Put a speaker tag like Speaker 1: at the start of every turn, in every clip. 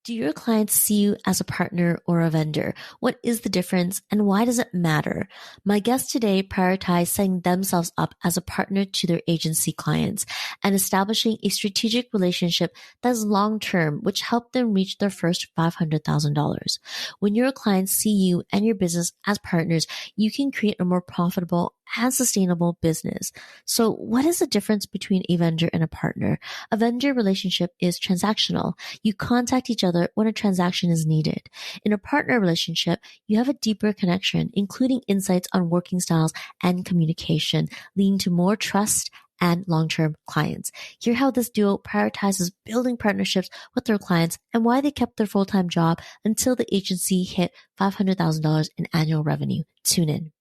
Speaker 1: Do your clients see you as a partner or a vendor? What is the difference and why does it matter? My guests today prioritize setting themselves up as a partner to their agency clients and establishing a strategic relationship that is long-term, which helped them reach their first $500,000. When your clients see you and your business as partners, you can create a more profitable and sustainable business. So what is the difference between a vendor and a partner? A vendor relationship is transactional. You contact each other when a transaction is needed. In a partner relationship, you have a deeper connection, including insights on working styles and communication, leading to more trust and long-term clients. Hear how this duo prioritizes building partnerships with their clients and why they kept their full-time job until the agency hit $500,000 in annual revenue. Tune in.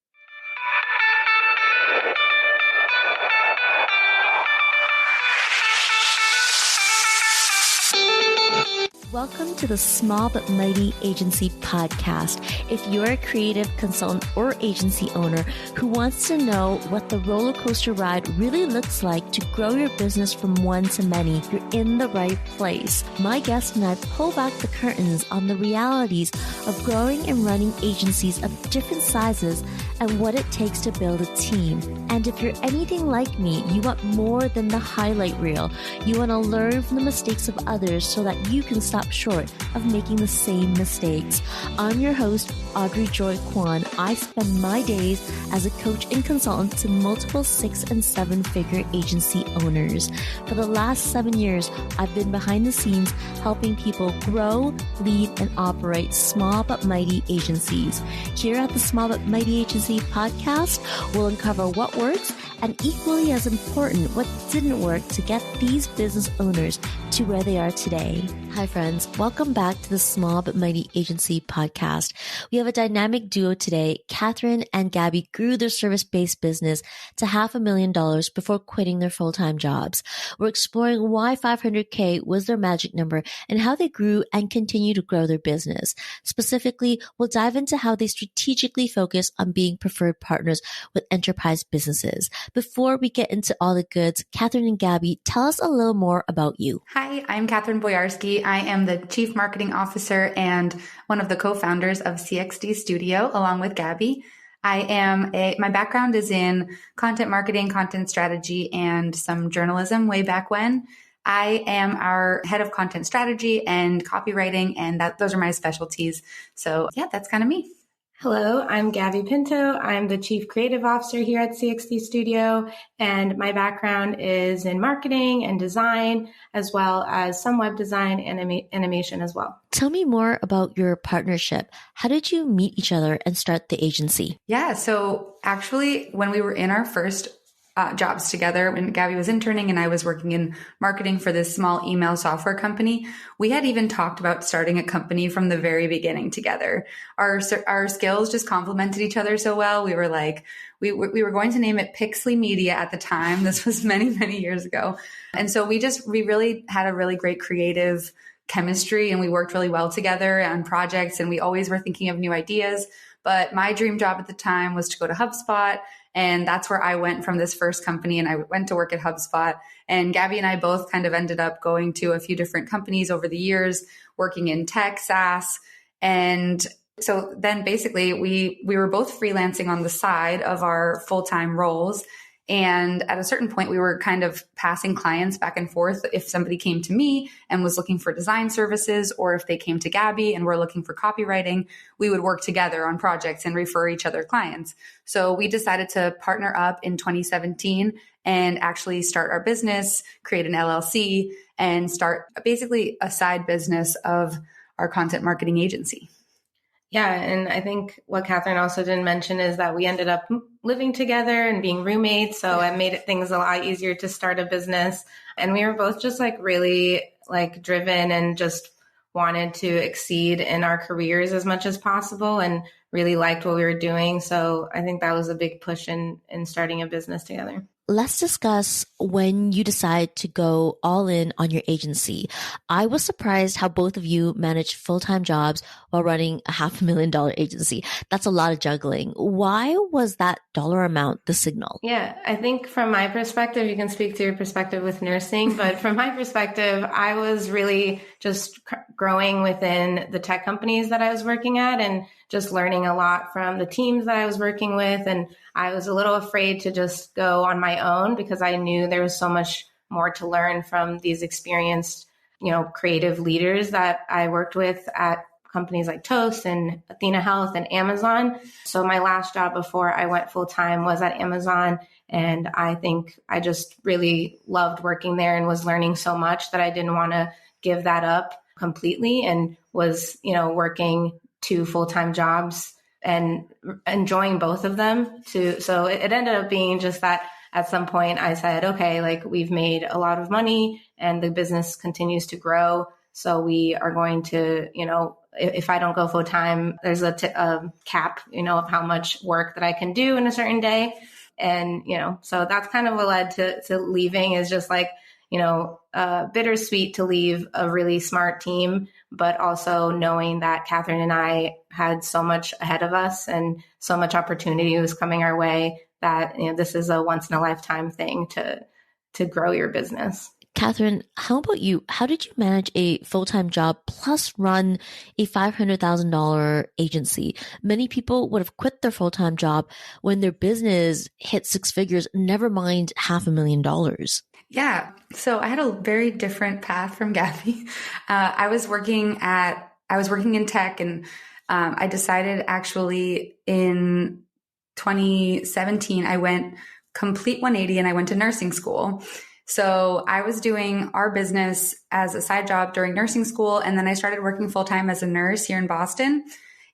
Speaker 1: Welcome to the Small But Mighty Agency Podcast. If you're a creative consultant or agency owner who wants to know what the roller coaster ride really looks like to grow your business from one to many, you're in the right place. My guest and I pull back the curtains on the realities of growing and running agencies of different sizes and what it takes to build a team. And if you're anything like me, you want more than the highlight reel. You want to learn from the mistakes of others so that you can stop short of making the same mistakes. I'm your host, Audrey Joy Kwan. I spend my days as a coach and consultant to multiple 6- and 7-figure agency owners. For the last 7 years, I've been behind the scenes helping people grow, lead, and operate small but mighty agencies. Here at the Small But Mighty Agency Podcast, we'll uncover what works and, equally as important, what didn't work to get these business owners to where they are today. Hi friends, welcome back to the Small But Mighty Agency Podcast. We have a dynamic duo today. Catherine and Gabby grew their service-based business to $500,000 before quitting their full-time jobs. We're exploring why $500K was their magic number and how they grew and continue to grow their business. Specifically, we'll dive into how they strategically focus on being preferred partners with enterprise businesses. Before we get into all the goods, Catherine and Gabby, tell us a little more about you.
Speaker 2: Hi, I'm Catherine Boyarsky. I am the Chief Marketing Officer and one of the co-founders of CXD Studio, along with Gabby. My background is in content marketing, content strategy, and some journalism way back when. I am our head of content strategy and copywriting, and those are my specialties. So yeah, that's kind of me.
Speaker 3: Hello, I'm Gabby Pinto. I'm the Chief Creative Officer here at CXD Studio, and my background is in marketing and design, as well as some web design and animation as well.
Speaker 1: Tell me more about your partnership. How did you meet each other and start the agency?
Speaker 2: Yeah, so actually, when we were in our first jobs together, when Gabby was interning and I was working in marketing for this small email software company, we had even talked about starting a company from the very beginning together. Our skills just complemented each other so well. We were like, we were going to name it Pixley Media at the time. This was many, many years ago. And so we really had a really great creative chemistry, and we worked really well together on projects, and we always were thinking of new ideas. But my dream job at the time was to go to HubSpot. And that's where I went from this first company, and I went to work at HubSpot. And Gabby and I both kind of ended up going to a few different companies over the years, working in tech, SaaS. And so then basically we were both freelancing on the side of our full-time roles. And at a certain point, we were kind of passing clients back and forth. If somebody came to me and was looking for design services, or if they came to Gabby and were looking for copywriting, we would work together on projects and refer each other clients. So we decided to partner up in 2017 and actually start our business, create an LLC, and start basically a side business of our content marketing agency.
Speaker 3: Yeah, and I think what Catherine also didn't mention is that we ended up living together and being roommates. So it made things a lot easier to start a business. And we were both just really driven and just wanted to exceed in our careers as much as possible and really liked what we were doing. So I think that was a big push in starting a business together.
Speaker 1: let's discuss when you decide to go all in on your agency. I was surprised how both of you managed full-time jobs while running a $500,000 agency. That's a lot of juggling. Why was that dollar amount the signal?
Speaker 3: Yeah, I think from my perspective, you can speak to your perspective with nursing, but from my perspective, I was really just growing within the tech companies that I was working at and just learning a lot from the teams that I was working with. And I was a little afraid to just go on my own because I knew there was so much more to learn from these experienced, creative leaders that I worked with at companies like Toast and Athena Health and Amazon. So my last job before I went full time was at Amazon. And I think I just really loved working there and was learning so much that I didn't want to give that up completely, and was, working 2 full-time jobs and enjoying both of them too. So it ended up being just that at some point I said, okay, like we've made a lot of money and the business continues to grow. So we are going to, if I don't go full time, there's a cap, of how much work that I can do in a certain day. And, so that's kind of what led to leaving, is just like, bittersweet to leave a really smart team, but also knowing that Catherine and I had so much ahead of us and so much opportunity was coming our way that, this is a once in a lifetime thing to grow your business.
Speaker 1: Catherine, how about you? How did you manage a full-time job plus run a $500,000 agency? Many people would have quit their full-time job when their business hit 6 figures, never mind $500,000.
Speaker 2: Yeah. So I had a very different path from Gabby. I was working in tech, and I decided actually in 2017, I went complete 180 and I went to nursing school. So I was doing our business as a side job during nursing school. And then I started working full time as a nurse here in Boston.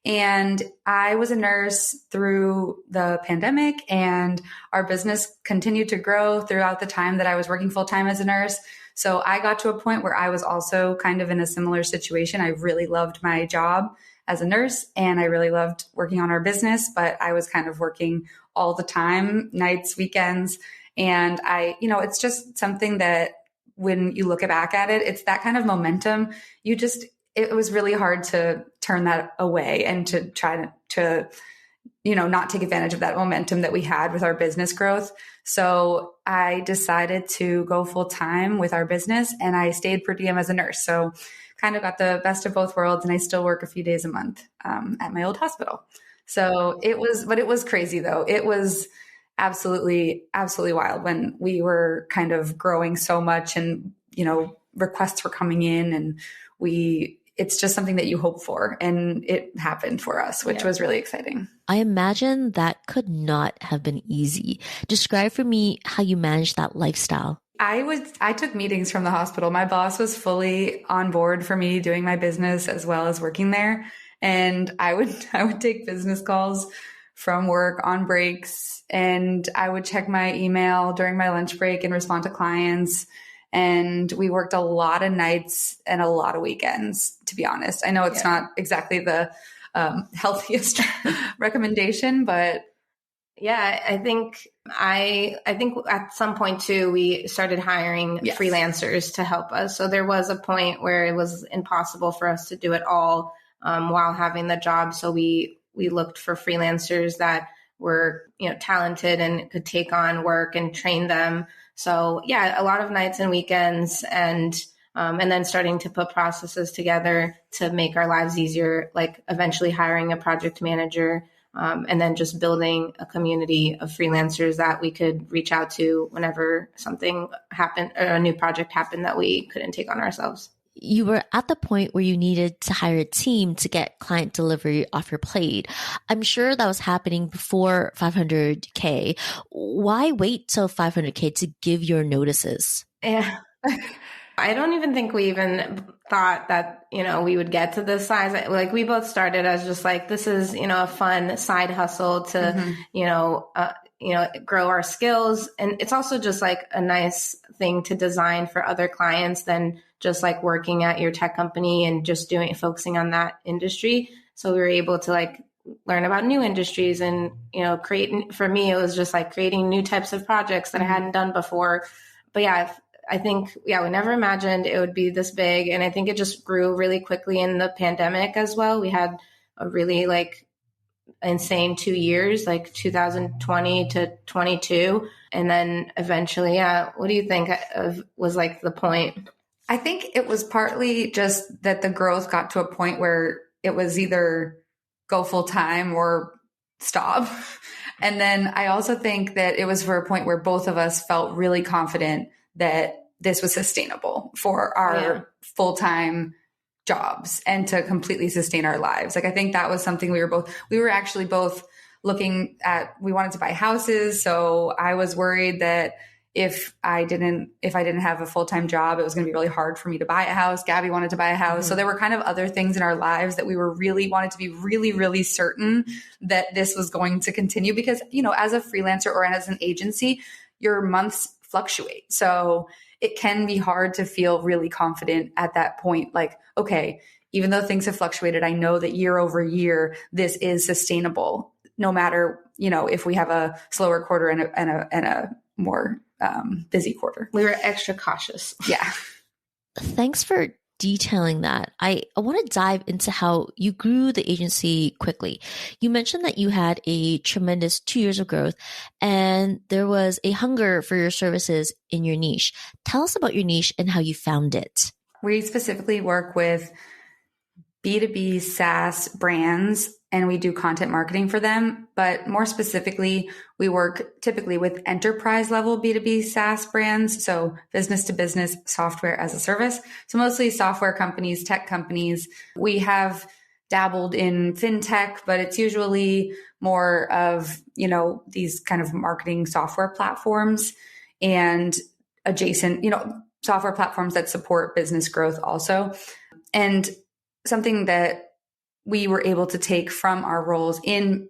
Speaker 2: And I was a nurse through the pandemic, and our business continued to grow throughout the time that I was working full time as a nurse. So I got to a point where I was also kind of in a similar situation. I really loved my job as a nurse and I really loved working on our business, but I was kind of working all the time, nights, weekends. And it's just something that when you look back at it, it's that kind of momentum. It was really hard to turn that away and to try to not take advantage of that momentum that we had with our business growth. So I decided to go full time with our business, and I stayed per diem as a nurse. So kind of got the best of both worlds, and I still work a few days a month at my old hospital. So it was crazy though. It was absolutely, absolutely wild when we were kind of growing so much, and, requests were coming in, and it's just something that you hope for. And it happened for us, which was really exciting.
Speaker 1: I imagine that could not have been easy. Describe for me how you managed that lifestyle.
Speaker 2: I took meetings from the hospital. My boss was fully on board for me doing my business as well as working there. And I would take business calls from work on breaks, and I would check my email during my lunch break and respond to clients. And we worked a lot of nights and a lot of weekends, to be honest. I know it's not exactly the healthiest recommendation, but
Speaker 3: yeah, I think at some point too, we started hiring freelancers to help us. So there was a point where it was impossible for us to do it all while having the job. So we looked for freelancers that were, talented and could take on work and train them. So yeah, a lot of nights and weekends, and then starting to put processes together to make our lives easier, like eventually hiring a project manager, and then just building a community of freelancers that we could reach out to whenever something happened or a new project happened that we couldn't take on ourselves.
Speaker 1: You were at the point where you needed to hire a team to get client delivery off your plate. I'm sure that was happening before 500K. Why wait till 500K to give your notices?
Speaker 3: Yeah. I don't even think we even thought that, we would get to this size. Like we both started as just like, this is, a fun side hustle to, grow our skills. And it's also just like a nice thing to design for other clients than just like working at your tech company and just focusing on that industry. So we were able to like learn about new industries and, for me, it was just like creating new types of projects that I hadn't done before. But yeah, I think, we never imagined it would be this big. And I think it just grew really quickly in the pandemic as well. We had a really insane 2 years, 2020 to 22. And then eventually, what do you think was the point?
Speaker 2: I think it was partly just that the growth got to a point where it was either go full time or stop. And then I also think that it was for a point where both of us felt really confident that this was sustainable for our full-time jobs and to completely sustain our lives. I think that was something we were actually both looking at. We wanted to buy houses. So I was worried that if I didn't have a full-time job, it was going to be really hard for me to buy a house. Gabby wanted to buy a house. So there were kind of other things in our lives that we wanted to be really, really certain that this was going to continue because, as a freelancer or as an agency, your months fluctuate. So it can be hard to feel really confident at that point. Okay, even though things have fluctuated, I know that year over year, this is sustainable, no matter, if we have a slower quarter and a more busy quarter.
Speaker 3: We were extra cautious.
Speaker 2: Yeah.
Speaker 1: Thanks for detailing that. I want to dive into how you grew the agency quickly. You mentioned that you had a tremendous 2 years of growth and there was a hunger for your services in your niche. Tell us about your niche and how you found it.
Speaker 2: We specifically work with B2B SaaS brands and we do content marketing for them. But more specifically, we work typically with enterprise level B2B SaaS brands. So business to business software as a service. So mostly software companies, tech companies. We have dabbled in fintech, but it's usually more of, these kind of marketing software platforms and adjacent, software platforms that support business growth also. And something that we were able to take from our roles in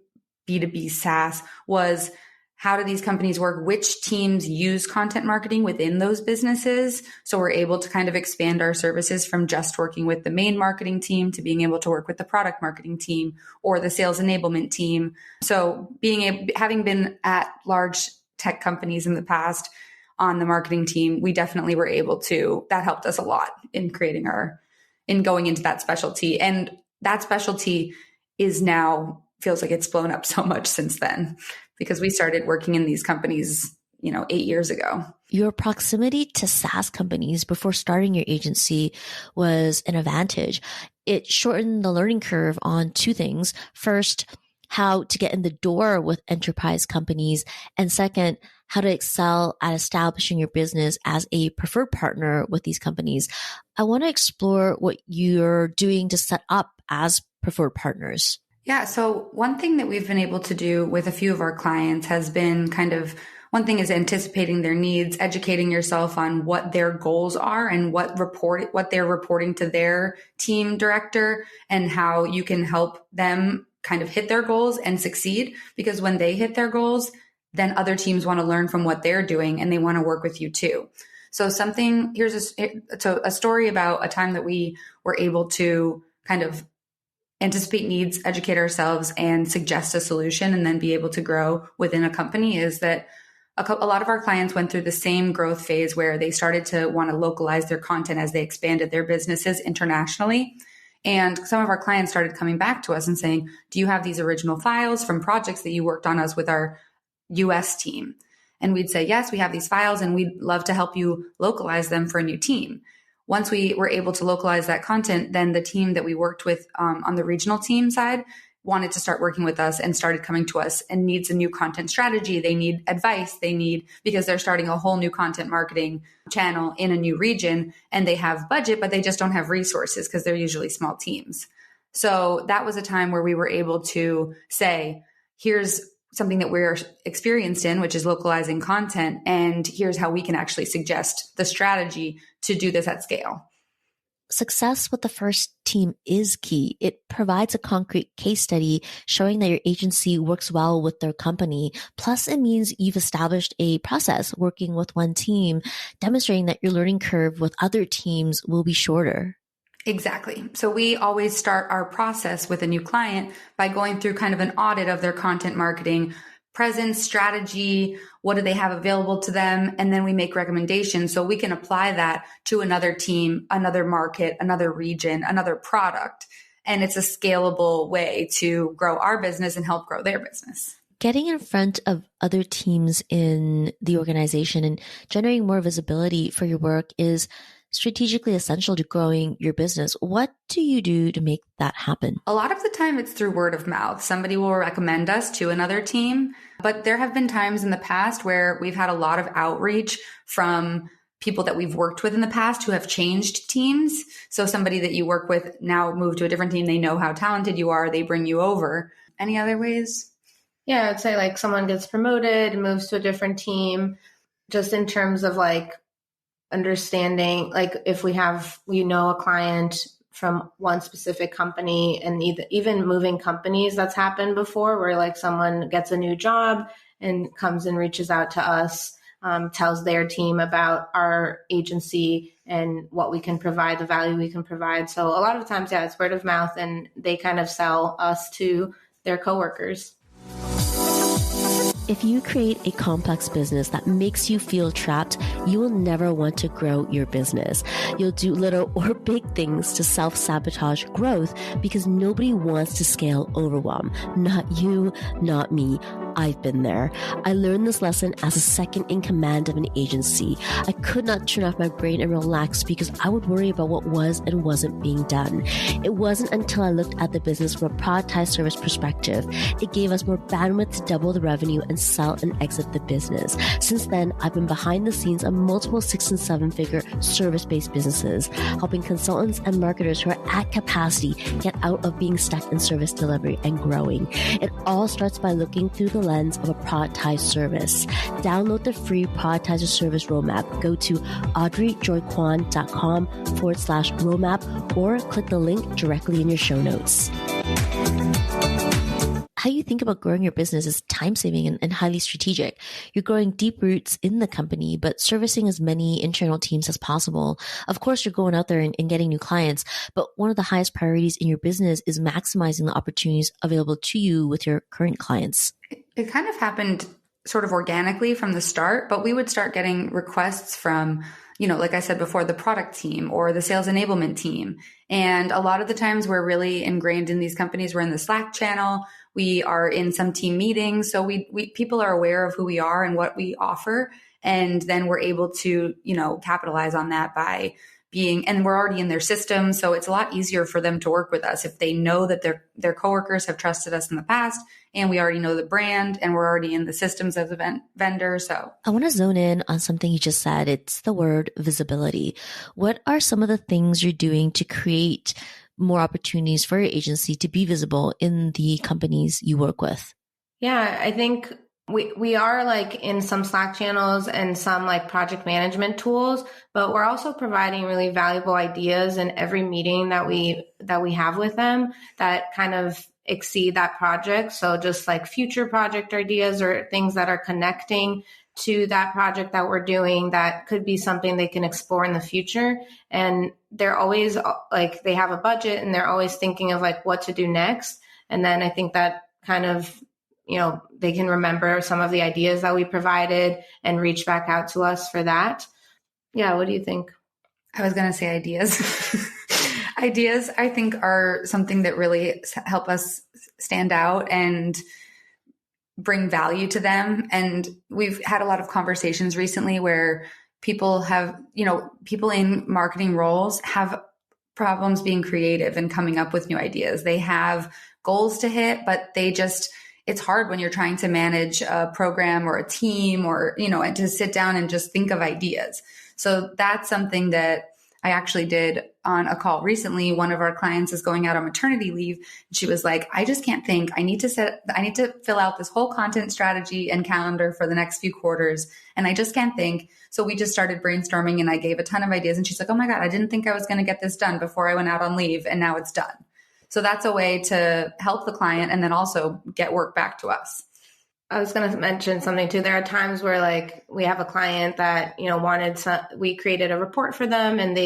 Speaker 2: B2B SaaS was how do these companies work? Which teams use content marketing within those businesses? So we're able to kind of expand our services from just working with the main marketing team to being able to work with the product marketing team or the sales enablement team. So having been at large tech companies in the past on the marketing team, we definitely were able to, that helped us a lot in going into that specialty. And that specialty feels like it's blown up so much since then because we started working in these companies, 8 years ago.
Speaker 1: Your proximity to SaaS companies before starting your agency was an advantage. It shortened the learning curve on two things. First, how to get in the door with enterprise companies. And second, how to excel at establishing your business as a preferred partner with these companies. I want to explore what you're doing to set up as preferred partners.
Speaker 2: Yeah. So one thing that we've been able to do with a few of our clients has been one thing is anticipating their needs, educating yourself on what their goals are and what they're reporting to their team director and how you can help them kind of hit their goals and succeed. Because when they hit their goals, then other teams want to learn from what they're doing and they want to work with you too. So here's a story about a time that we were able to kind of anticipate needs, educate ourselves, and suggest a solution and then be able to grow within a company is that a lot of our clients went through the same growth phase where they started to want to localize their content as they expanded their businesses internationally. And some of our clients started coming back to us and saying, do you have these original files from projects that you worked on us with our US team? And we'd say, yes, we have these files and we'd love to help you localize them for a new team. Once we were able to localize that content, then the team that we worked with on the regional team side wanted to start working with us and started coming to us and needs a new content strategy. They need advice. Because they're starting a whole new content marketing channel in a new region and they have budget, but they just don't have resources because they're usually small teams. So that was a time where we were able to say, here's something that we're experienced in, which is localizing content. And here's how we can actually suggest the strategy to do this at scale.
Speaker 1: Success with the first team is key. It provides a concrete case study showing that your agency works well with their company. Plus, it means you've established a process working with one team, demonstrating that your learning curve with other teams will be shorter.
Speaker 2: Exactly. So we always start our process with a new client by going through kind of an audit of their content marketing presence, strategy, what do they have available to them? And then we make recommendations so we can apply that to another team, another market, another region, another product. And it's a scalable way to grow our business and help grow their business.
Speaker 1: Getting in front of other teams in the organization and generating more visibility for your work is strategically essential to growing your business. What do you do to make that happen?
Speaker 2: A lot of the time it's through word of mouth. Somebody will recommend us to another team, but there have been times in the past where we've had a lot of outreach from people that we've worked with in the past who have changed teams. So somebody that you work with now moved to a different team. They know how talented you are. They bring you over. Any other ways?
Speaker 3: Yeah, I'd say like someone gets promoted, moves to a different team, just in terms of like understanding, like if we have, a client from one specific company, and even moving companies, that's happened before, where like someone gets a new job and comes and reaches out to us, tells their team about our agency and what we can provide, the value we can provide. So a lot of times, yeah, it's word of mouth, and they kind of sell us to their coworkers.
Speaker 1: If you create a complex business that makes you feel trapped, you will never want to grow your business. You'll do little or big things to self-sabotage growth because nobody wants to scale overwhelm. Not you, not me. I've been there. I learned this lesson as a second in command of an agency. I could not turn off my brain and relax because I would worry about what was and wasn't being done. It wasn't until I looked at the business from a productized service perspective. It gave us more bandwidth to double the revenue and sell and exit the business. Since then, I've been behind the scenes of multiple 6- and 7-figure service-based businesses, helping consultants and marketers who are at capacity get out of being stuck in service delivery and growing. It all starts by looking through the lens of a productized service. Download the free productizer service roadmap. Go to audreyjoyquan.com/roadmap or click the link directly in your show notes. How you think about growing your business is time-saving and highly strategic. You're growing deep roots in the company, but servicing as many internal teams as possible. Of course, you're going out there and getting new clients, but one of the highest priorities in your business is maximizing the opportunities available to you with your current clients.
Speaker 2: It kind of happened sort of organically from the start, but we would start getting requests from, like I said before, the product team or the sales enablement team. And a lot of the times we're really ingrained in these companies. We're in the Slack channel. We are in some team meetings. So we people are aware of who we are and what we offer. And then we're able to, capitalize on that by and we're already in their system. So it's a lot easier for them to work with us if they know that their coworkers have trusted us in the past and we already know the brand and we're already in the systems as a vendor. So
Speaker 1: I want to zone in on something you just said. It's the word visibility. What are some of the things you're doing to create more opportunities for your agency to be visible in the companies you work with?
Speaker 3: Yeah, I think we are like in some Slack channels and some like project management tools, but we're also providing really valuable ideas in every meeting that we have with them that kind of exceed that project. So just like future project ideas or things that are connecting to that project that we're doing that could be something they can explore in the future. And they're always like, they have a budget and they're always thinking of like what to do next. And then I think that kind of, they can remember some of the ideas that we provided and reach back out to us for that. Yeah. What do you think?
Speaker 2: I was going to say ideas. Ideas, I think, are something that really help us stand out and bring value to them. And we've had a lot of conversations recently where people in marketing roles have problems being creative and coming up with new ideas. They have goals to hit, but it's hard when you're trying to manage a program or a team or, and to sit down and just think of ideas. So that's something that I actually did on a call recently. One of our clients is going out on maternity leave. And she was like, I just can't think. I need to fill out this whole content strategy and calendar for the next few quarters. And I just can't think. So we just started brainstorming and I gave a ton of ideas. And she's like, oh my God, I didn't think I was going to get this done before I went out on leave. And now it's done. So that's a way to help the client and then also get work back to us.
Speaker 3: I was going to mention something too. There are times where like we have a client that, we created a report for them and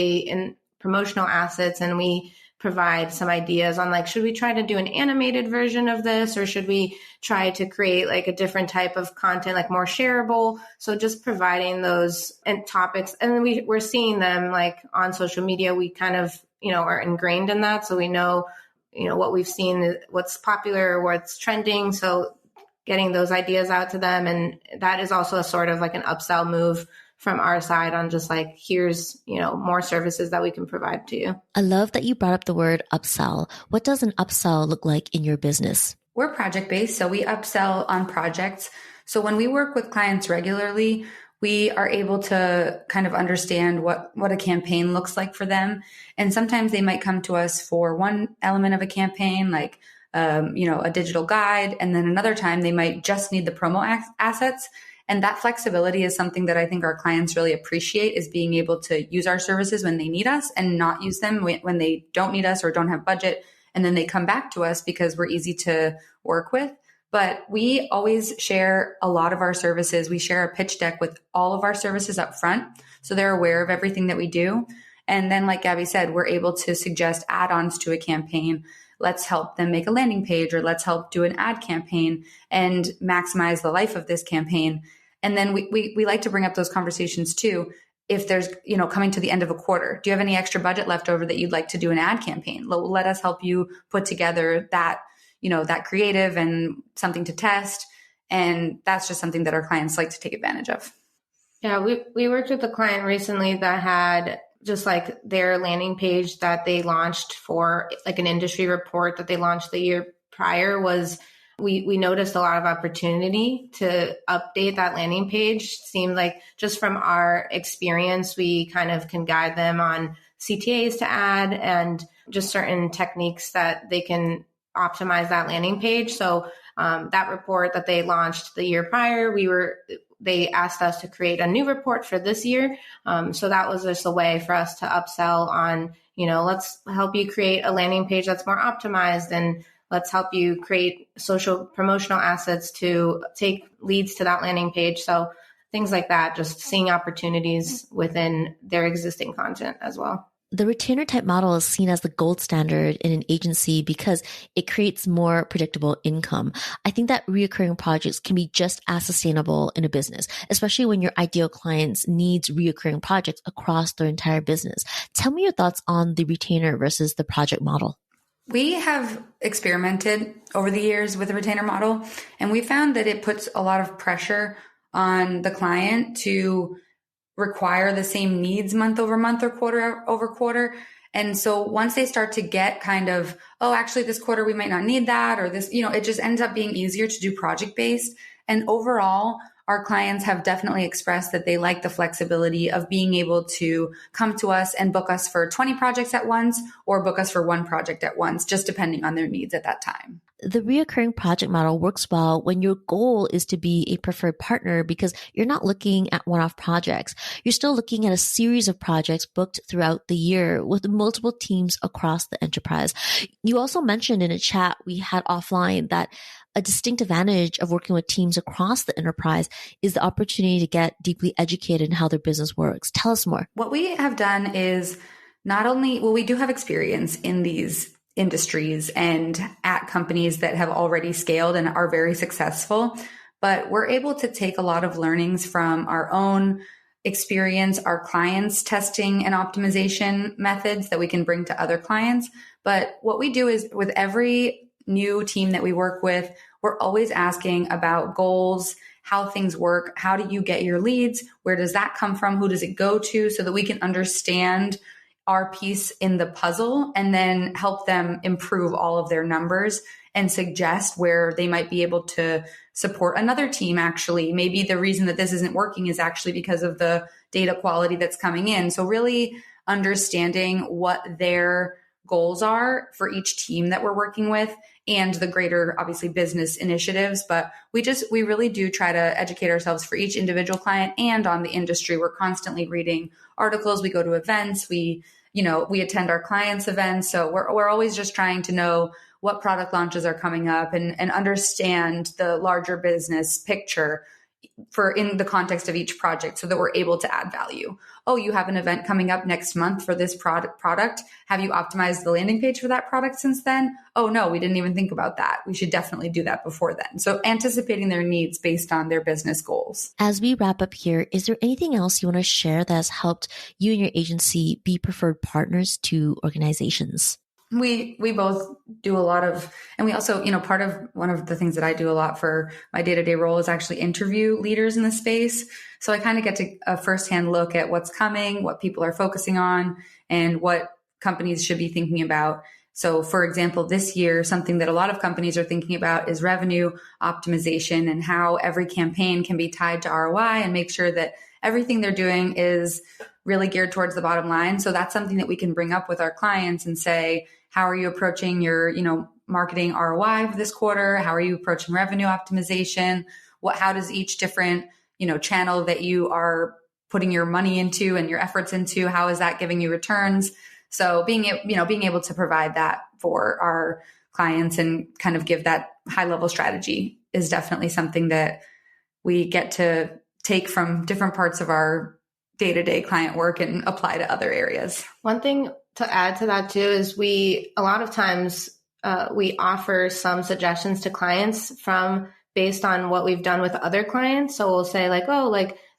Speaker 3: promotional assets, and we provide some ideas on like, should we try to do an animated version of this, or should we try to create like a different type of content, like more shareable? So just providing those and topics. And then we're seeing them like on social media. We kind of, are ingrained in that. So we know, what we've seen, what's popular, what's trending. So getting those ideas out to them. And that is also a sort of like an upsell move from our side on just like, here's, more services that we can provide to you.
Speaker 1: I love that you brought up the word upsell. What does an upsell look like in your business?
Speaker 2: We're project-based, so we upsell on projects. So when we work with clients regularly, we are able to kind of understand what a campaign looks like for them. And sometimes they might come to us for one element of a campaign, like a digital guide. And then another time they might just need the promo assets. And that flexibility is something that I think our clients really appreciate, is being able to use our services when they need us and not use them when they don't need us or don't have budget. And then they come back to us because we're easy to work with. But we always share a lot of our services. We share a pitch deck with all of our services up front, so they're aware of everything that we do. And then, like Gabby said, we're able to suggest add-ons to a campaign. Let's help them make a landing page, or let's help do an ad campaign and maximize the life of this campaign. And then we like to bring up those conversations too. If there's, coming to the end of a quarter, do you have any extra budget left over that you'd like to do an ad campaign? Let us help you put together that, that creative and something to test. And that's just something that our clients like to take advantage of.
Speaker 3: Yeah, we worked with a client recently that had just like their landing page that they launched for like an industry report that they launched the year prior was, we noticed a lot of opportunity to update that landing page. Seemed like, just from our experience, we kind of can guide them on CTAs to add and just certain techniques that they can optimize that landing page. So that report that they launched the year prior, they asked us to create a new report for this year. So that was just a way for us to upsell on, let's help you create a landing page that's more optimized, and let's help you create social promotional assets to take leads to that landing page. So things like that, just seeing opportunities within their existing content as well.
Speaker 1: The retainer type model is seen as the gold standard in an agency because it creates more predictable income. I think that reoccurring projects can be just as sustainable in a business, especially when your ideal clients needs reoccurring projects across their entire business. Tell me your thoughts on the retainer versus the project model.
Speaker 2: We have experimented over the years with the retainer model, and we found that it puts a lot of pressure on the client to require the same needs month over month or quarter over quarter. And so once they start to get kind of, actually this quarter we might not need that, or this, it just ends up being easier to do project-based. And overall, our clients have definitely expressed that they like the flexibility of being able to come to us and book us for 20 projects at once, or book us for one project at once, just depending on their needs at that time.
Speaker 1: The reoccurring project model works well when your goal is to be a preferred partner, because you're not looking at one-off projects. You're still looking at a series of projects booked throughout the year with multiple teams across the enterprise. You also mentioned in a chat we had offline that a distinct advantage of working with teams across the enterprise is the opportunity to get deeply educated in how their business works. Tell us more.
Speaker 2: What we have done is we do have experience in these industries and at companies that have already scaled and are very successful, but we're able to take a lot of learnings from our own experience, our clients' testing and optimization methods that we can bring to other clients. But what we do is, with every new team that we work with, we're always asking about goals, how things work, how do you get your leads, where does that come from, who does it go to, so that we can understand our piece in the puzzle and then help them improve all of their numbers and suggest where they might be able to support another team. Actually, maybe the reason that this isn't working is actually because of the data quality that's coming in. So really understanding what their goals are for each team that we're working with, and the greater, obviously, business initiatives. But we really do try to educate ourselves for each individual client and on the industry. We're constantly reading articles. We go to events. We attend our clients' events. So we're always just trying to know what product launches are coming up and understand the larger business picture for in the context of each project so that we're able to add value. Oh, you have an event coming up next month for this product. Have you optimized the landing page for that product since then? Oh no, we didn't even think about that. We should definitely do that before then. So anticipating their needs based on their business goals.
Speaker 1: As we wrap up here, is there anything else you want to share that has helped you and your agency be preferred partners to organizations?
Speaker 2: We both do a lot of, and we also, one of the things that I do a lot for my day-to-day role is actually interview leaders in the space. So I kind of get to a firsthand look at what's coming, what people are focusing on, and what companies should be thinking about. So for example, this year, something that a lot of companies are thinking about is revenue optimization and how every campaign can be tied to ROI and make sure that everything they're doing is really geared towards the bottom line. So that's something that we can bring up with our clients and say, how are you approaching your, marketing ROI for this quarter? How are you approaching revenue optimization? How does each different, channel that you are putting your money into and your efforts into, how is that giving you returns? So being able to provide that for our clients and kind of give that high level strategy is definitely something that we get to take from different parts of our day-to-day client work and apply to other areas.
Speaker 3: One thing to add to that too is a lot of times we offer some suggestions to clients based on what we've done with other clients. So we'll say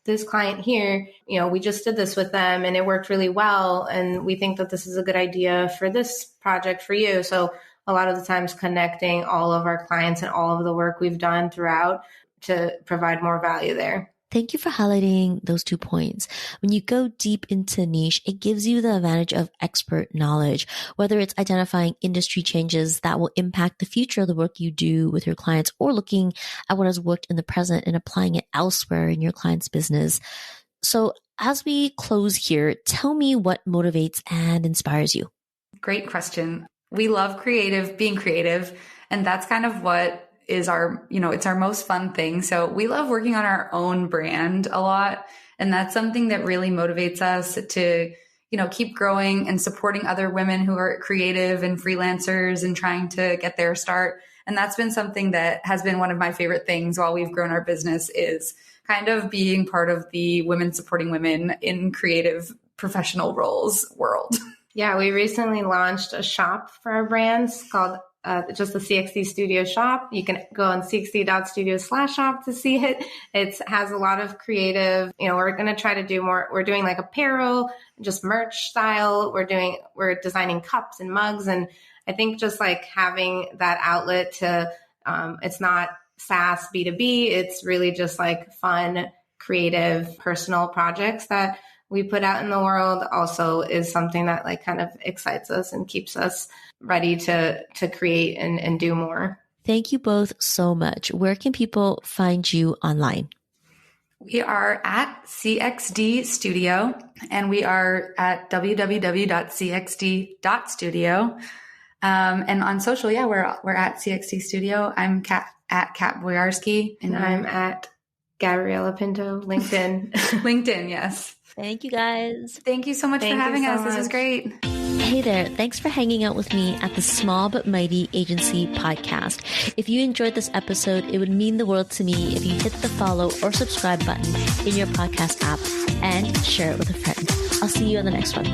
Speaker 3: this client here, we just did this with them and it worked really well. And we think that this is a good idea for this project for you. So a lot of the times connecting all of our clients and all of the work we've done throughout to provide more value there.
Speaker 1: Thank you for highlighting those 2 points. When you go deep into niche, it gives you the advantage of expert knowledge, whether it's identifying industry changes that will impact the future of the work you do with your clients or looking at what has worked in the present and applying it elsewhere in your client's business. So as we close here, tell me what motivates and inspires you.
Speaker 2: Great question. We love being creative, and that's kind of what is it's our most fun thing. So we love working on our own brand a lot. And that's something that really motivates us to, keep growing and supporting other women who are creative and freelancers and trying to get their start. And that's been something that has been one of my favorite things while we've grown our business is kind of being part of the women supporting women in creative professional roles world.
Speaker 3: Yeah, we recently launched a shop for our brands called just the CXD Studio shop. You can go on cxd.studio/shop to see it. It has a lot of creative, we're going to try to do more. We're doing like apparel, just merch style. We're designing cups and mugs. And I think just like having that outlet to, it's not SaaS B2B. It's really just like fun, creative, personal projects that we put out in the world also is something that like kind of excites us and keeps us ready to create and do more.
Speaker 1: Thank you both so much. Where can people find you online?
Speaker 2: We are at CXD Studio and we are at www.cxd.studio. And on social, we're at CXD Studio. I'm at Kat Boyarsky.
Speaker 3: And I'm at Gabriela Pinto, LinkedIn.
Speaker 2: LinkedIn, yes.
Speaker 1: Thank you guys.
Speaker 2: Thank you so much for having us. This was great.
Speaker 1: Hey there. Thanks for hanging out with me at the Small But Mighty Agency podcast. If you enjoyed this episode, it would mean the world to me if you hit the follow or subscribe button in your podcast app and share it with a friend. I'll see you on the next one.